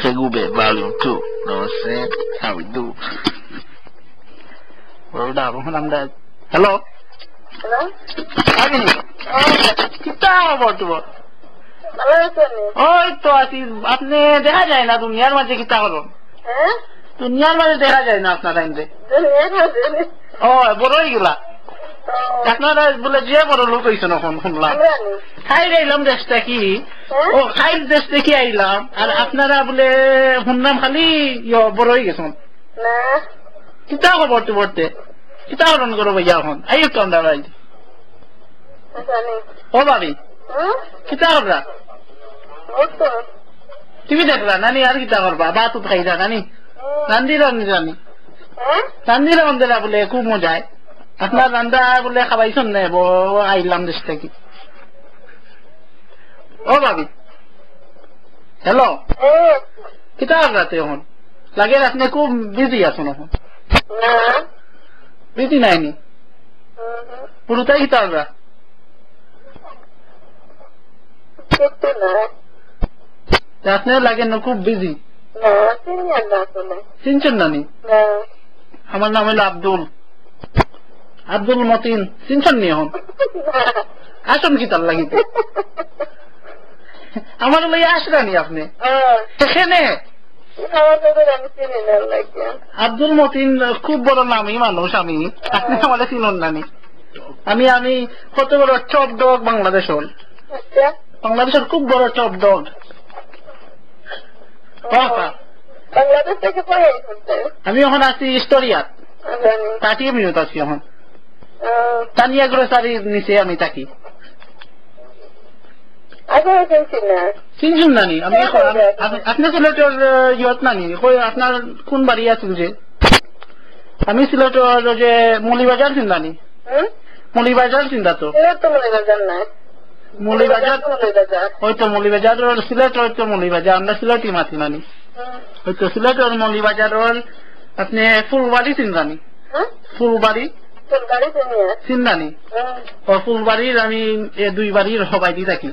Segube Volume 2. Know what I'm saying? How we do. Word up. Hello? Hello? Agni? Kita খবর তোমার? ভালো আছেন? ওই তো আছি। আপনি দেখা যায় না দুনিয়ার মাঝে কিতা করুন? হ্যাঁ? দুনিয়ার মাঝে দেখা যায় না আপনার আইনতে। দুনিয়ার মাঝে? ও বড়ই গেলা। আপনারা বলে যে বড় লোক হইছেন এখন শুনলাম। খাই আইলাম দেশটা কি? ও খাই দেশটা কি আইলাম আর আপনারা বলে শুনলাম খালি বড়ই গেছেন। না। কিতা খবর তোমারতে? কিতা করুন করো ভাইয়া এখন? আইও তো আমরা ভাই। ও ভাবি কিতা করবা? টিভি দেখলা নানি আর কিতা করবা? বা তো খাইরা নানি রান্দি জানি রান্দিরা মন্দিরা বলে খুব মজায়। আপনার রান্দা বলে খাবাইছেন না আইলাম দেশ থেকে। ও ভাবি হ্যালো কিতা করতে এখন? লাগে আপনি খুব বিজি আছেন এখন। বিজি নাইনি পুরোটাই কিতা করবা? আপনার লাগে না খুব বিজি। চিনছেন নানি? আমার নাম হলো আব্দুল মতিন। চিনছেন নি এখন? আসুন কি তার লাগিতে আমার লইয়া আসলেনি আপনি এখানে? আব্দুল মতিন খুব বড় নামই মানুষ। আমি আপনি আমাদের চিনুন নানি? আমি কত বড় টপ ডগ বাংলাদেশের খুব বড় টপ ডগ। আমি এখন আছি স্টোরিয়াত 30 মিনিট আছি এখন। তানিয়া গ্রোসারির নিচে আমি থাকি। চিনছুন নানি? আমি আপনি সিলেটের ইয়ত নানি? আপনার কোন বাড়ি আছিল যে? আমি সিলেটের যে মলিবাজার চিন্তানি? মলিবাজার চিন্তা তো মলিবাজার হয়তো মলিবাজার সিলেট হয়তো মলিবাজার আমরা সিলেটই মাতি নানি হয়তো সিলেটের মলিবাজারের আপনি ফুলবাড়ি চিন্তানি? ফুলবাড়ি চিন্তানি? ও ফুলবাড়ির আমি 2 বাড়ির সবাই দিয়ে থাকি।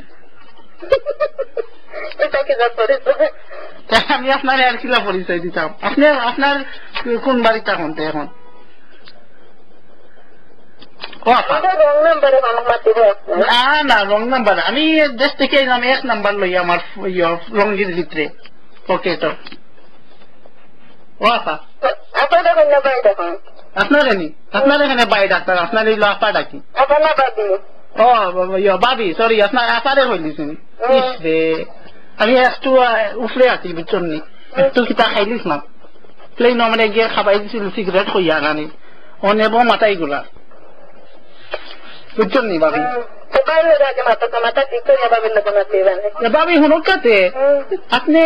আমি আপনার আর কিলা পরিচয় দিতাম? আপনার কোন বাড়িতে এখন? না রং নাম্বার। আমি দেশ থেকে এলাম 1 নাম্বার লই আমার রঙের ভিতরে পকেট। ও আপা আপনার এখানে বাই ডাক্তার আপনার এই আপা ডাকি? ও বাবি সরি আপনার আপারে হইলিছেন। আমি একটু উফরে আছি বুঝছেন নি? একটু কিতা খাইলিস না প্লেন মানে গিয়ে খাবাই দিছিল সিগারেট হইয়া নানি অনেব মাথাই গুলা বুঝছেন নি বাবি? বাবি শুনুক কাতে আপনি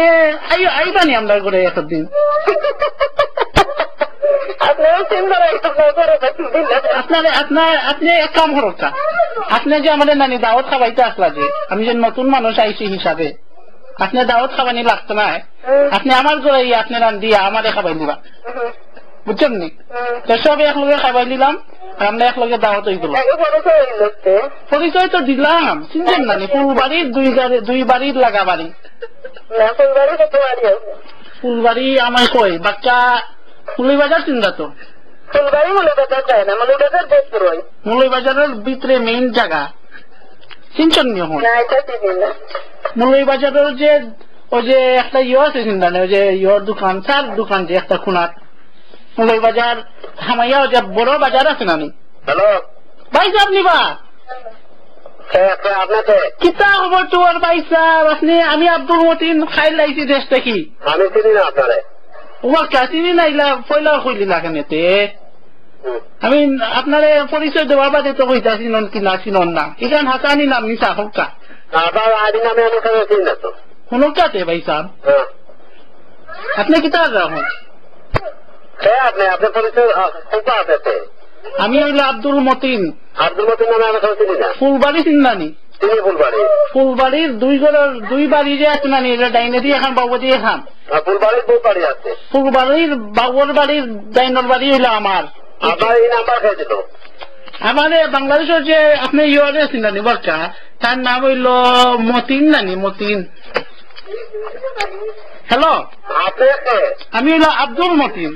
আইবানি আমরা করে একদিন। আপনি এক কাম করুক আপনি যে আমাদের নানি দাওয়াত খাবাইতে আসলা যে আমি যে নতুন মানুষ আইসি হিসাবে আপনি দাওয়াত খাবানি লাগতো না। আপনি আমার ঘরে আপনি রান্ধিয়া আমারে খাবাই দিবা বুঝছেন নি? তো সব একলগে খাবাই দিলাম আমরা একলগে দাওয়াত হয়ে গেল। পরিচয় তো দিলাম চিনছেন নানি? ফুলবাড়ির 2 বাড়ির লাগা বাড়ি। ফুলবাড়ি আমায় কই বাচ্চা মলিবাজার চিন্তা তো? মলিবাজারের ভিতরে মেইন জায়গা চিনছেন নি? মলিবাজারের যে ওই যে একটা আছে চিন্তা নেই ওই যে দোকান 4 দোকান যে একটা খুনার মলিবাজার হামাইয়া যে বড় বাজার আছে নানি? হ্যালো ভাই সাহেব নিবা কিতা খবর তোমার ভাই সাহেব? আপনি আমি আব্দুল মতিন খাই লাইছি দেশ থেকে। আমি চিনি না আপনারে। ওর কাছিনি নাইলা পয়লা কইলি না কেনেতে? আমি আপনারে পরিচয় দেওয়ার বাদে তো কইতা চিনন কি না চিনন না এখান হাসানি নাম নিশা হোকা শুনুক কাতে ভাই সাহেব আপনি কিতা রাখুন? আমি হইল আব্দুল মতিন। ফুলবাড়ি চিন্তানি? ফুলবাড়ির 2 বাড়ি যে আছে নানি ডাইনে দিয়ে এখন বাবু দিয়ে খান। ফুলবাড়ির বাবুর বাড়ির ডাইনের বাড়ি হইল আমার। আমার বাংলাদেশের যে আপনি ইয়ে চিন্তানি বরকা তার নাম হইল মতিন নানি? মতিন হ্যালো, আপনি কে? আমি হলো আব্দুল মতিন।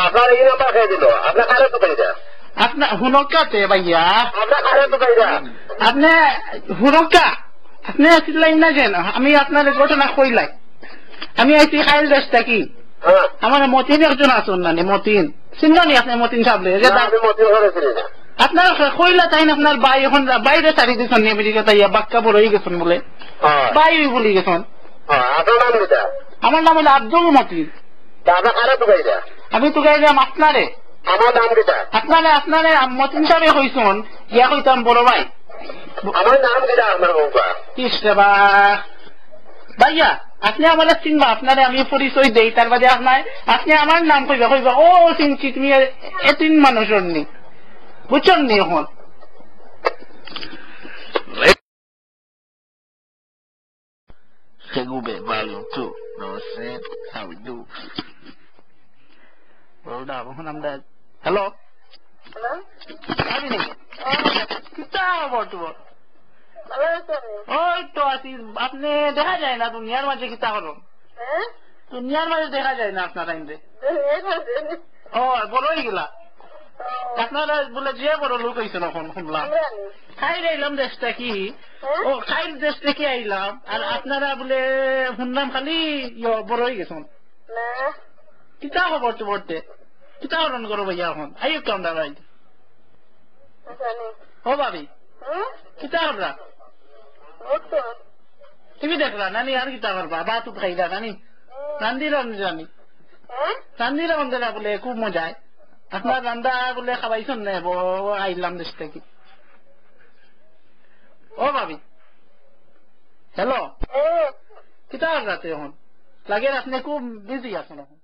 আপনার এই নাম্বার খেয়ে দিল, আপনার কারে তো পাইরা, আপনার হুনকাতে ভাইয়া, আপনার কারে তো পাইরা। আপনি হুনকা, আপনি আসলেন না কেন? আমি আপনার ঘটনা কইলাই। আমি আইছি খাইল দেশটা কি হ্যাঁ, আমার মতিন একজন আসুন না মতিন, চিন্তানি আপনি মতিন সাবলে আমি মতিন করেছিলি না। আপনার কইলা তাই না? আপনার ভাই এখন বাইরে চারি দিয়েছেন আমেরিকা, তাই বাক্কা বড় হয়ে গেছেন বলে ভাই বলে গেছেন। আপনার নাম কিটা? আমার নাম হলো আব্দুল মতিন। আপনার কারে তো পাইরা? আমি তো গাইলাম আপনারে, আমার নাম কিটা? আপনারে মতিন সাহেব কইসন গিয়া কইতাম বড় ভাই। আমার নাম কিটা? আপনার বউকা কিসে বা ভাইয়া আপনি আমার চিনবা, আপনারে আমি পরিচয় দেই, তার বাদে আপনি আমার নাম কইবা ও চিনছি তুমি এতিন মানুষের নি, বুঝছেন নি? এখন Segube Volume 2. Know what I'm saying? How we do. এখন আমরা হ্যালো হ্যালো, আমি নাকি কিতা বর্তমান ভালো আছেন? ওই তো আছি। আপনি দেখা যায় না দুনিয়ার মাঝে কিতা করুন, হ্যাঁ, দুনিয়ার মাঝে দেখা যায় না আপনার আইন ও বড় হয়ে গেলা। আপনারা বলে যে বড় লোক হয়েছেন এখন শুনলাম। খাই আইলাম দেশটা কি ও খাইল দেশটা কি আইলাম, আর আপনারা বলে শুনলাম খালি বড় হয়ে গেছেন। না, কিতা খবর তো বলতে কিতা হরণ করো ভাইয়া এখন আইব তো আমরা ভাই। জানি। ও ভাবি কিতা কররা বুঝছো? তুমি দেখলা নানি আর কিতা করবা? বা তো খাইলা নানি রান্দিরা জানি হ্যাঁ, রান্দিরা বন্ধেরা বলে খুব মজায়। আপনার রান্দা বলে খাবাইছেন না আইলাম দেশ থেকে। ও ভাবি হ্যালো হ্যাঁ, কিতা রাতে এখন লাগে আপনি খুব বিজি আছেন এখন।